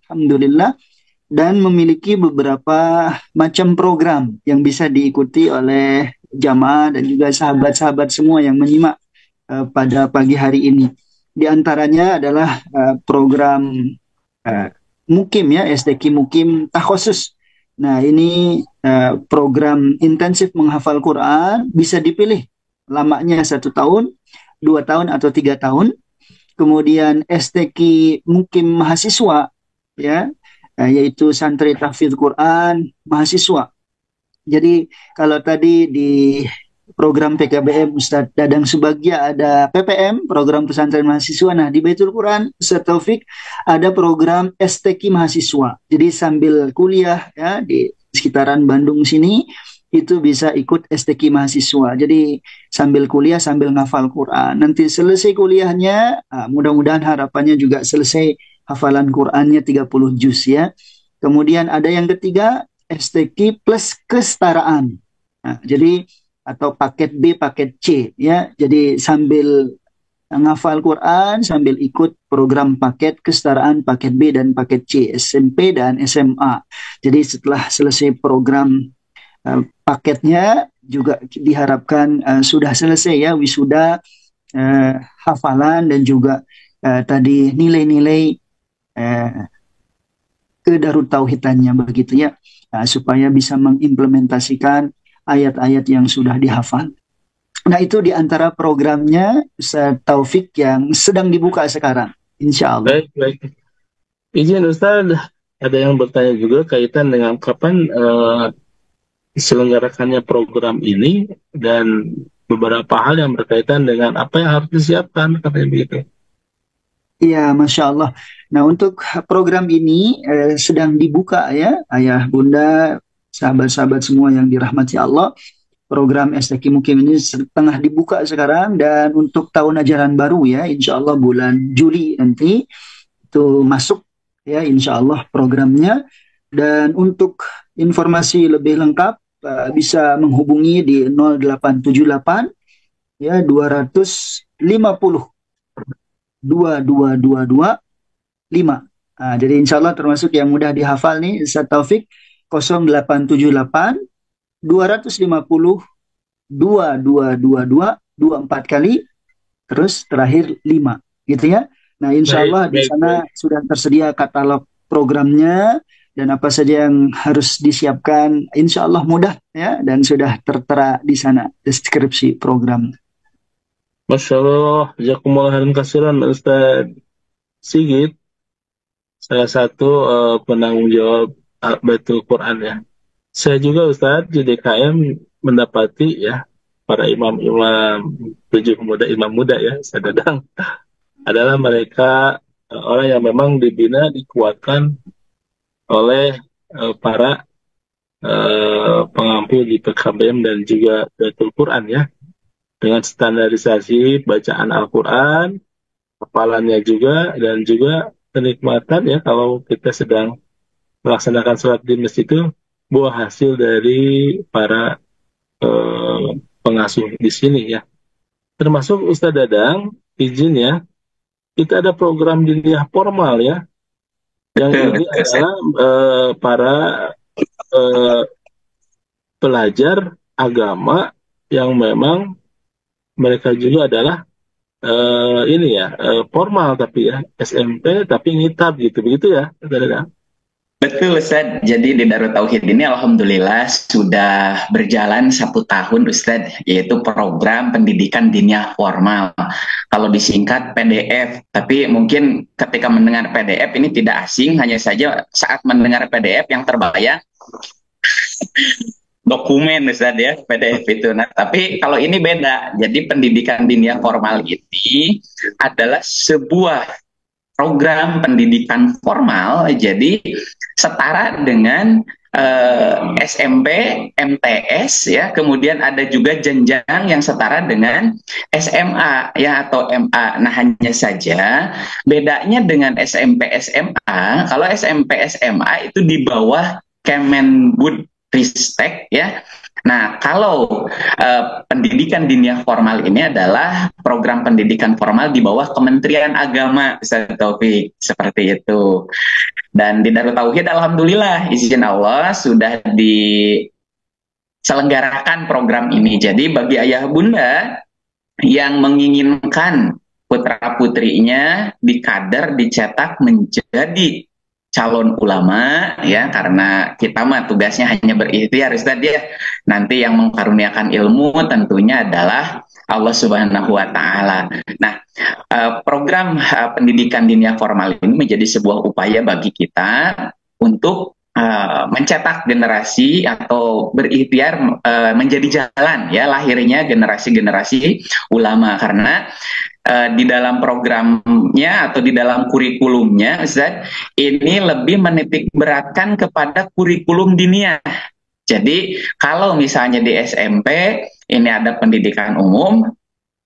Alhamdulillah, dan memiliki beberapa macam program yang bisa diikuti oleh jamaah dan juga sahabat-sahabat semua yang menyimak pada pagi hari ini. Di antaranya adalah program mukim ya, SDQ Mukim Takhusus. Nah, ini program intensif menghafal Quran, bisa dipilih lamanya 1 tahun, 2 tahun, atau 3 tahun. Kemudian STQ Mukim Mahasiswa ya, yaitu santri tahfidz Quran mahasiswa. Jadi kalau tadi di program PKBM Ustadz Dadang Subagja ada PPM, program pesantren mahasiswa. Nah, di Baitul Quran Ustadz Taufik ada program STQ mahasiswa. Jadi sambil kuliah ya di sekitaran Bandung sini itu bisa ikut STQ mahasiswa. Jadi sambil kuliah sambil ngafal Quran. Nanti selesai kuliahnya, mudah-mudahan harapannya juga selesai hafalan Qurannya 30 juz ya. Kemudian ada yang ketiga STQ plus kesetaraan. Nah, jadi atau paket B, paket C ya. Jadi sambil ngafal Quran sambil ikut program paket kesetaraan paket B dan paket C, SMP dan SMA. Jadi setelah selesai program paketnya juga diharapkan sudah selesai ya wisuda hafalan dan juga tadi nilai-nilai kedarut tauhidannya begitu ya, supaya bisa mengimplementasikan ayat-ayat yang sudah dihafal. Nah itu diantara programnya Ustaz Taufik yang sedang dibuka sekarang, insya Allah. Baik. Izin Ustaz, ada yang bertanya juga kaitan dengan kapan diselenggarakannya program ini dan beberapa hal yang berkaitan dengan apa yang harus disiapkan, katanya begitu. Iya, Masya Allah. Nah, untuk program ini sedang dibuka ya, ayah, bunda, sahabat-sahabat semua yang dirahmati Allah. Program STQ Mukim ini tengah dibuka sekarang dan untuk tahun ajaran baru ya, insya Allah bulan Juli nanti itu masuk ya, insya Allah programnya. Dan untuk informasi lebih lengkap bisa menghubungi di 0878 ya 250 2222 5. Jadi insya Allah termasuk yang mudah dihafal nih Ustaz Taufik 0878 250 2222 24 kali terus terakhir 5 gitu ya. Nah insya Allah di sana sudah tersedia katalog programnya dan apa saja yang harus disiapkan insya Allah mudah ya dan sudah tertera di sana deskripsi program. Masya Allah, jazakumullah khairan katsiran Ustaz Sigit, salah satu penanggung jawab Baitul Quran ya. Saya juga Ustaz di DKM mendapati ya para imam-imam 7 pemuda imam muda ya, Ustaz Dadang, adalah mereka orang yang memang dibina, dikuatkan oleh para pengampu di PKBM dan juga Baitul Quran ya, dengan standarisasi bacaan Al-Quran, hafalannya juga, dan juga kenikmatan ya kalau kita sedang melaksanakan sholat di masjid itu, buah hasil dari para pengasuh di sini ya. Termasuk Ustaz Dadang, izin ya, kita ada program diniyah formal ya, yang ini adalah para pelajar agama yang memang mereka juga adalah ini ya formal tapi ya SMP tapi ngitab gitu begitu ya, Ustaz. Betul Ustaz, jadi di Darut Tauhid ini Alhamdulillah sudah berjalan 1 tahun Ustaz, yaitu program pendidikan diniyah formal. Kalau disingkat PDF, tapi mungkin ketika mendengar PDF ini tidak asing, hanya saja saat mendengar PDF yang terbayang dokumen Ustaz ya, PDF itu. Nah, tapi kalau ini beda. Jadi pendidikan diniyah formal ini adalah sebuah program pendidikan formal, jadi setara dengan SMP, MTS ya, kemudian ada juga jenjang yang setara dengan SMA ya atau MA. Nah, hanya saja bedanya dengan SMP, SMA, kalau SMP, SMA itu di bawah Kemendikbud Ristek ya. Nah, kalau pendidikan diniyah formal ini adalah program pendidikan formal di bawah Kementerian Agama, Ustaz Taufik, seperti itu. Dan di Darut Tauhid, alhamdulillah, izin Allah sudah diselenggarakan program ini. Jadi bagi ayah bunda yang menginginkan putra-putrinya dikader, dicetak menjadi calon ulama ya, karena kita mah tugasnya hanya berikhtiar Ustaz ya. Nanti yang mengkaruniakan ilmu tentunya adalah Allah Subhanahu wa taala. Nah, program pendidikan diniyah formal ini menjadi sebuah upaya bagi kita untuk mencetak generasi atau berikhtiar menjadi jalan ya lahirnya generasi-generasi ulama, karena di dalam programnya atau di dalam kurikulumnya Ustaz ini lebih menitik beratkan kepada kurikulum diniyah. Jadi kalau misalnya di SMP ini ada pendidikan umum,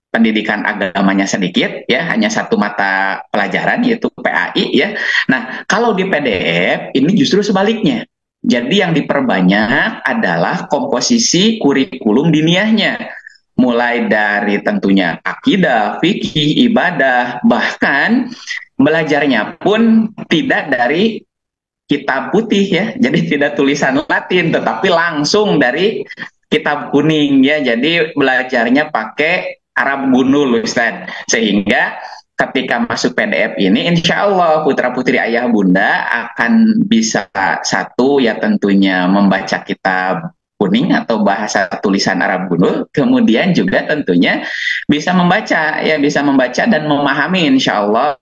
pendidikan agamanya sedikit ya, hanya satu mata pelajaran yaitu PAI ya. Nah, kalau di PDF ini justru sebaliknya. Jadi yang diperbanyak adalah komposisi kurikulum diniyahnya. Mulai dari tentunya akidah, fikih, ibadah, bahkan belajarnya pun tidak dari kitab putih ya. Jadi tidak tulisan Latin tetapi langsung dari kitab kuning ya. Jadi belajarnya pakai Arab Gundul Ustaz. Sehingga ketika masuk PDF ini insya Allah putra-putri ayah bunda akan bisa satu ya tentunya membaca kitab kuning atau bahasa tulisan Arab Gundul, kemudian juga tentunya bisa membaca ya, bisa membaca dan memahami insya Allah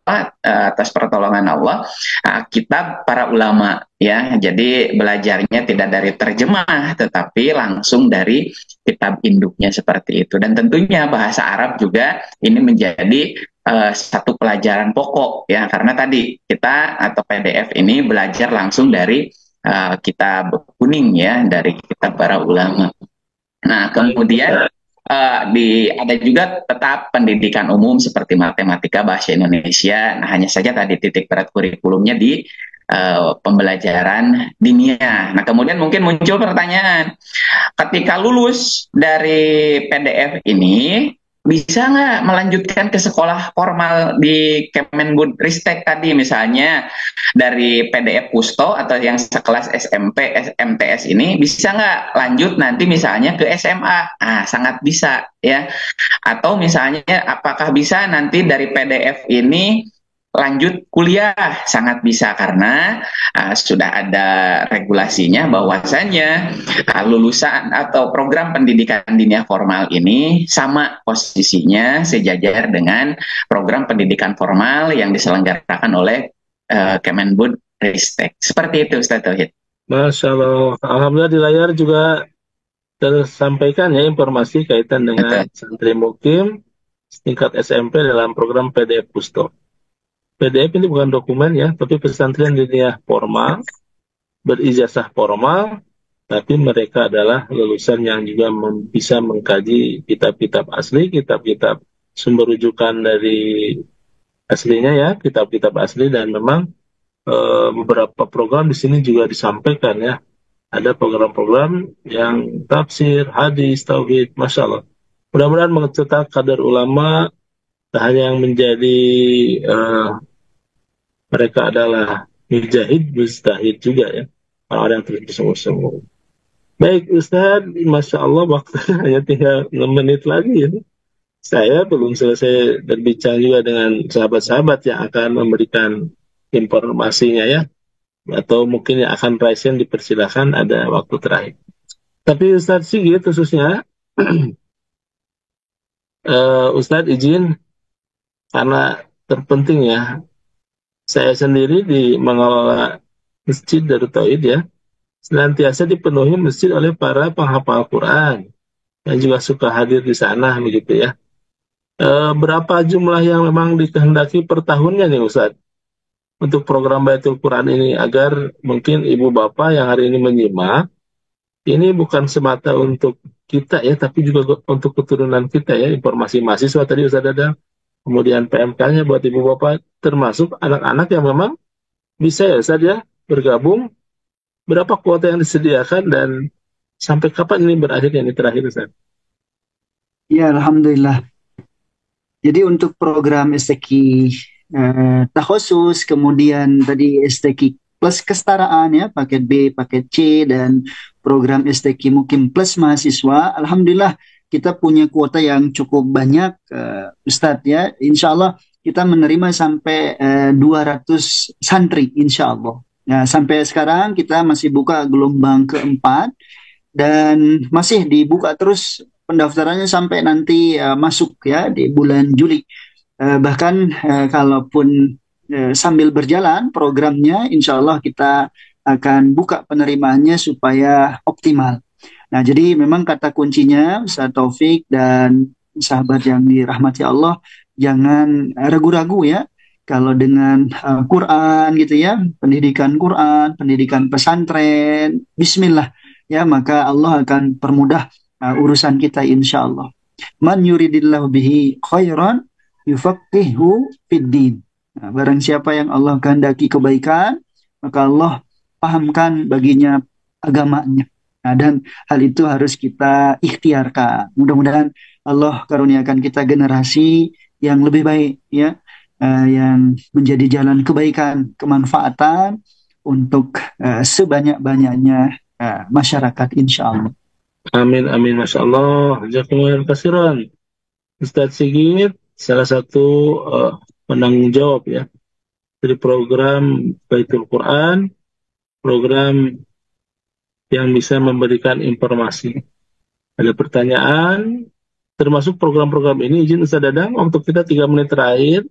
atas pertolongan Allah kitab para ulama ya. Jadi belajarnya tidak dari terjemah tetapi langsung dari kitab induknya seperti itu. Dan tentunya bahasa Arab juga ini menjadi satu pelajaran pokok ya, karena tadi kita atau PDF ini belajar langsung dari kitab kuning ya, dari kitab para ulama. Nah kemudian ada juga tetap pendidikan umum seperti matematika, bahasa Indonesia. Nah hanya saja tadi titik berat kurikulumnya di pembelajaran diniyah. Nah kemudian mungkin muncul pertanyaan, ketika lulus dari PDF ini bisa nggak melanjutkan ke sekolah formal di Kemendikbudristek tadi, misalnya dari PDF Kusto atau yang sekelas SMP, MTS ini bisa nggak lanjut nanti misalnya ke SMA? Sangat bisa ya. Atau misalnya apakah bisa nanti dari PDF ini lanjut kuliah? Sangat bisa, karena sudah ada regulasinya bahwasannya lulusan atau program pendidikan diniyah formal ini sama posisinya sejajar dengan program pendidikan formal yang diselenggarakan oleh Kemendikbudristek. Seperti itu Ustaz Tauhid. Masya Allah. Alhamdulillah di layar juga tersampaikan ya informasi kaitan dengan santri mukim tingkat SMP dalam program PDF Kusto. PDF ini bukan dokumen ya, tapi pesantren diniyah formal, berijazah formal, tapi mereka adalah lulusan yang juga bisa mengkaji kitab-kitab asli, kitab-kitab sumber rujukan dari aslinya ya, kitab-kitab asli. Dan memang beberapa program di sini juga disampaikan ya, ada program-program yang tafsir, hadis, tauhid, Masya Allah. Mudah-mudahan mencetak kader ulama, tak hanya yang menjadi mereka adalah mujahid, mustahid juga ya, orang-orang yang terus bersungguh-sungguh. Baik Ustaz, Masya Allah waktunya hanya tinggal 6 menit lagi ya. Saya belum selesai berbicara juga dengan sahabat-sahabat yang akan memberikan informasinya ya, atau mungkin yang akan raisen dipersilakan, ada waktu terakhir. Tapi Ustaz Sigit khususnya Ustaz izin, karena terpenting ya, saya sendiri di mengelola Masjid Darut Tauhid ya, senantiasa dipenuhi masjid oleh para penghafal Quran yang juga suka hadir di sana begitu ya. Berapa jumlah yang memang dikehendaki per tahunnya nih Ustaz untuk program Baitul Quran ini, agar mungkin ibu bapak yang hari ini menyimak, ini bukan semata untuk kita ya, tapi juga untuk keturunan kita ya. Informasi mahasiswa tadi Ustaz ada, kemudian PMK-nya buat ibu bapak, termasuk anak-anak yang memang bisa ya Ustaz ya bergabung. Berapa kuota yang disediakan dan sampai kapan ini berakhirnya, ini terakhir Ustaz? Ya Alhamdulillah. Jadi untuk program STQ takhusus, kemudian tadi STQ plus kesetaraan ya, paket B, paket C, dan program STQ Mukim plus mahasiswa, Alhamdulillah kita punya kuota yang cukup banyak Ustadz ya. Insya Allah kita menerima sampai 200 santri insya Allah. Nah, sampai sekarang kita masih buka gelombang keempat dan masih dibuka terus pendaftarannya sampai nanti masuk ya di bulan Juli. Bahkan kalaupun sambil berjalan programnya, insya Allah kita akan buka penerimaannya supaya optimal. Nah, jadi memang kata kuncinya Ustaz Taufik dan sahabat yang dirahmati Allah, jangan ragu-ragu ya. Kalau dengan Quran gitu ya, pendidikan Quran, pendidikan pesantren, Bismillah ya, maka Allah akan permudah urusan kita insya Allah. Man yuridillahu bihi khairan yufaqihu fid din. Nah, barang siapa yang Allah kehendaki kebaikan, maka Allah pahamkan baginya agamanya. Nah, dan hal itu harus kita ikhtiarkan. Mudah-mudahan Allah karuniakan kita generasi yang lebih baik ya, yang menjadi jalan kebaikan, kemanfaatan untuk sebanyak-banyaknya masyarakat insya Allah. Amin, amin, Masya Allah. Jazakumullah khairan. Ustadz Sigit, salah satu penanggung jawab ya dari program Baitul Quran, program yang bisa memberikan informasi. Ada pertanyaan, termasuk program-program ini, izin Ustadz Dadang, untuk kita 3 menit terakhir,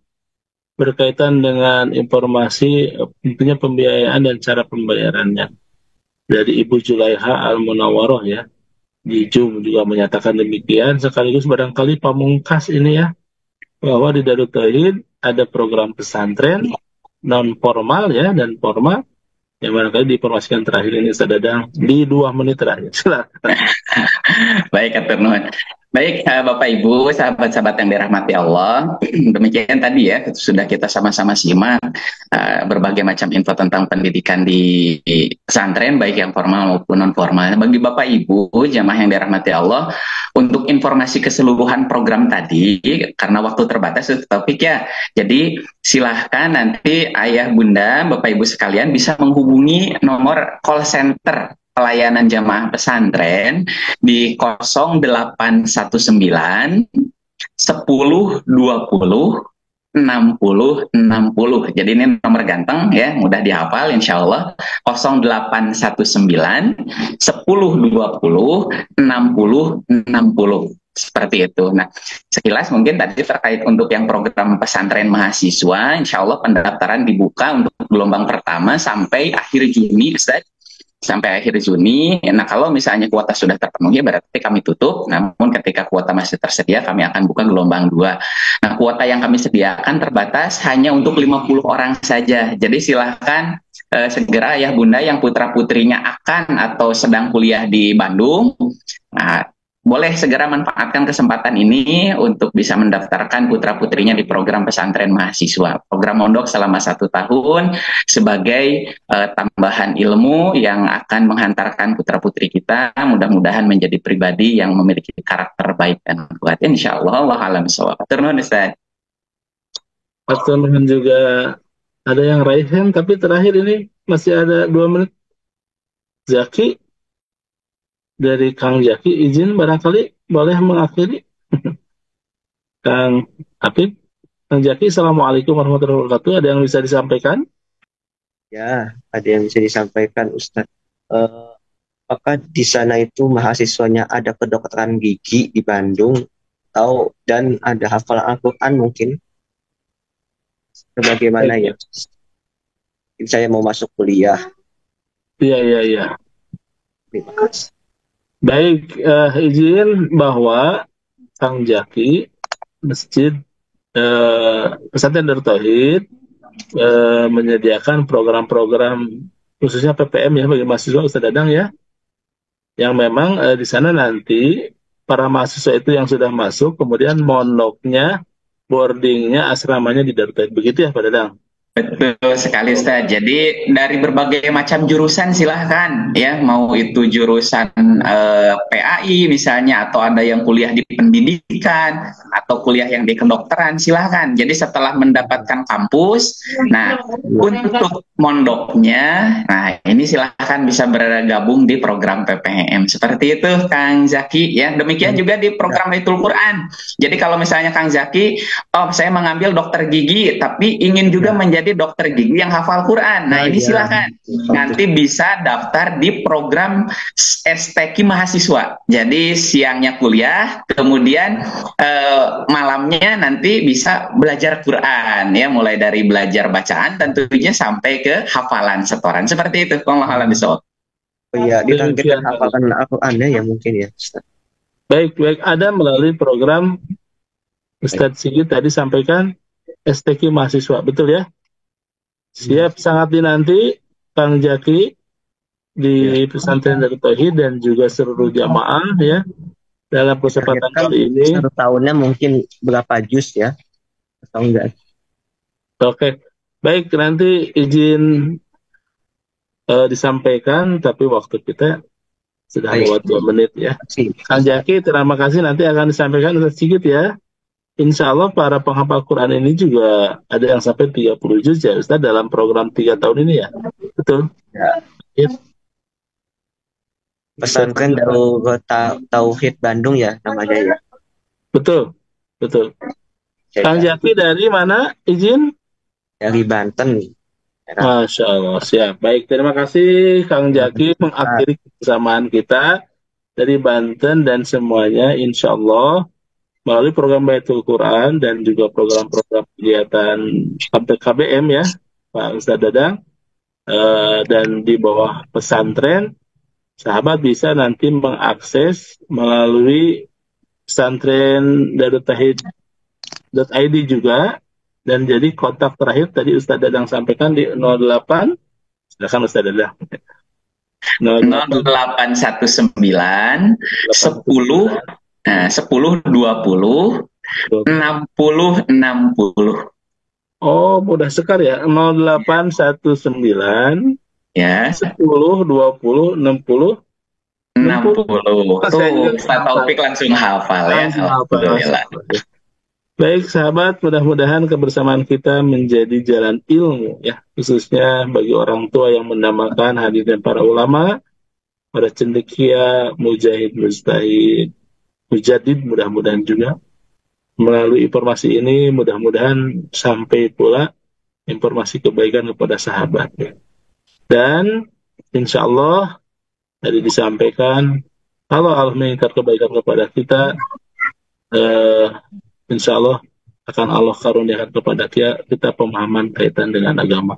berkaitan dengan informasi tentunya pembiayaan dan cara pembayarannya. Dari Ibu Julaiha Al-Munawwaroh ya, di Zoom juga menyatakan demikian, sekaligus barangkali pamungkas ini ya, bahwa di Darut Tauhid ada program pesantren non formal ya dan formal yang barangkali diinformasikan terakhir ini Ustaz Dadang di 2 menit terakhir. Silakan. Baik, Atur Nuhun. Baik, Bapak Ibu, sahabat-sahabat yang dirahmati Allah, demikian tadi ya, sudah kita sama-sama simak berbagai macam info tentang pendidikan di pesantren, baik yang formal maupun non formal. Bagi Bapak Ibu, jamaah yang dirahmati Allah, untuk informasi keseluruhan program tadi, karena waktu terbatas, topik ya, jadi silahkan nanti ayah bunda, Bapak Ibu sekalian bisa menghubungi nomor call center pelayanan jamaah pesantren di 0819 10 20 60 60. Jadi ini nomor ganteng ya, mudah dihafal insya Allah. 0819 10 20 60 60. Seperti itu. Nah, sekilas mungkin tadi terkait untuk yang program pesantren mahasiswa, insya Allah pendaftaran dibuka untuk gelombang pertama sampai akhir Juni, Ustaz. Sampai akhir Juni. Nah, kalau misalnya kuota sudah terpenuhi berarti kami tutup, namun ketika kuota masih tersedia kami akan buka gelombang 2. Nah, kuota yang kami sediakan terbatas hanya untuk 50 orang saja. Jadi silahkan segera ya bunda yang putra-putrinya akan atau sedang kuliah di Bandung, nah, boleh segera manfaatkan kesempatan ini untuk bisa mendaftarkan putra-putrinya di program pesantren mahasiswa. Program mondok selama 1 tahun sebagai tambahan ilmu yang akan menghantarkan putra-putri kita mudah-mudahan menjadi pribadi yang memiliki karakter baik dan kuat. Insya Allah, Allah alam shawab. Atur nuhun, Ustaz. Atur nuhun juga. Ada yang raise hand, tapi terakhir ini masih ada 2 menit. Zaki, dari Kang Jaki, izin barangkali boleh mengakhiri. Kang Apip, Kang Jaki, Assalamualaikum warahmatullahi wabarakatuh. Ada yang bisa disampaikan? Ya, ada yang bisa disampaikan Ustadz. Apakah di sana itu mahasiswanya ada kedokteran gigi di Bandung, dan ada hafalan Al-Quran mungkin? Bagaimana ya? Saya mau masuk kuliah. Iya. Terima kasih. Baik, izin bahwa Kang Jaki, Masjid Pesantren Darut Tauhid menyediakan program-program khususnya PPM ya bagi mahasiswa Ustaz Dadang ya, yang memang di sana nanti para mahasiswa itu yang sudah masuk kemudian mondoknya, boardingnya, asramanya di Darut Tauhid, begitu ya Pak Dadang? Betul sekali Ustaz. Jadi dari berbagai macam jurusan silahkan ya, mau itu jurusan PAI misalnya, atau ada yang kuliah di pendidikan atau kuliah yang di kedokteran, silahkan. Jadi setelah mendapatkan kampus, nah untuk mondoknya, nah ini silahkan bisa bergabung di program PPM. Seperti itu Kang Zaki ya. Demikian juga di program Baitul Quran. Jadi kalau misalnya Kang Zaki, saya mengambil dokter gigi tapi ingin juga menjadi jadi dokter gigi yang hafal Quran. Nah, ini silakan. Nanti bisa daftar di program STQ mahasiswa. Jadi siangnya kuliah, kemudian malamnya nanti bisa belajar Quran ya, mulai dari belajar bacaan tentunya sampai ke hafalan setoran. Seperti itu. Wallahu a'lam bishawab. Oh iya, ditargetkan hafalkan Al-Qur'annya ya mungkin ya, Ustaz. Baik, ada melalui program Ustadz Sigit tadi sampaikan STQ mahasiswa, betul ya? Siap, sangat dinanti Kang Jaki di pesantren Darut Tauhid dan juga seluruh jamaah ya dalam kesempatan kali ini. Satu tahunnya mungkin berapa juz ya? Atau enggak? Oke, baik, nanti izin disampaikan, tapi waktu kita sudah lewat 2 menit ya. Kang Jaki, terima kasih, nanti akan disampaikan Ustadz Sigit ya. Insya Allah para penghafal Quran ini juga ada yang sampai 30 juz ya Ustaz dalam program 3 tahun ini ya. Betul? Ya. Ya. Pesantren Tauhid Bandung ya namanya ya. Betul. Ya, Kang Jaki dari mana? Izin? Dari Banten. Masya Allah, siap. Baik, terima kasih Kang Jaki mengakhiri kebersamaan kita dari Banten dan semuanya insya Allah melalui program Baitul Quran dan juga program-program kegiatan KBM ya Pak Ustadz Dadang, dan di bawah pesantren sahabat bisa nanti mengakses melalui pesantren darutauhid.id juga, dan jadi kontak terakhir tadi Ustadz Dadang sampaikan di 08, silakan Ustadz Dadang. 0819 10 10 20 60 60. Oh, mudah sekali ya. 0819 ya 10 20 60 Tuh, Pak Taufik langsung hafal ya. Alhamdulillah. Baik sahabat, mudah-mudahan kebersamaan kita menjadi jalan ilmu ya, khususnya bagi orang tua yang mendambakan hadirin para ulama, para cendekia, mujahid, mujtahid, mujadid, mudah-mudahan juga melalui informasi ini mudah-mudahan sampai pula informasi kebaikan kepada sahabat ya. Dan insya Allah tadi disampaikan kalau Allah menginginkan kebaikan kepada kita, insya Allah akan Allah karuniakan kepada kita pemahaman kaitan dengan agama,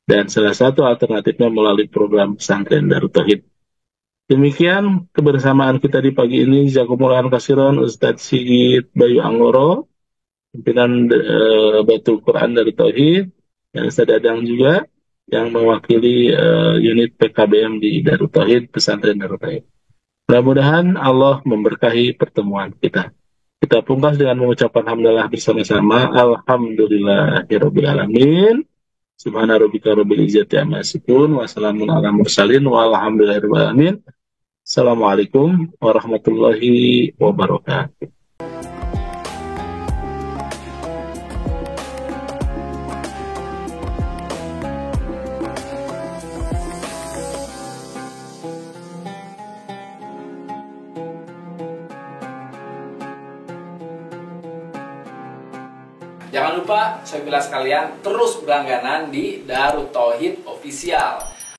dan salah satu alternatifnya melalui program pesantren Darut Tauhid. Demikian kebersamaan kita di pagi ini. Jazakumullah khairan Ustadz Sigit Bayu Anggoro, pimpinan Baitul Quran Darut Tauhid, dan Ustadz Dadang juga yang mewakili unit PKBM di Darut Tauhid, pesantren Darut Tauhid. Mudah-mudahan Allah memberkahi pertemuan kita. Kita pungkas dengan mengucapkan hamdalah bersama-sama. Alhamdulillahirabbil alamin. Subhana rabbika rabbil izzati amma yasifun wa salamun alal mursalin walhamdulillahirabbil alamin. Assalamualaikum warahmatullahi wabarakatuh. Jangan lupa, saya bilang sekalian, terus berlangganan di Darut Tauhid Official.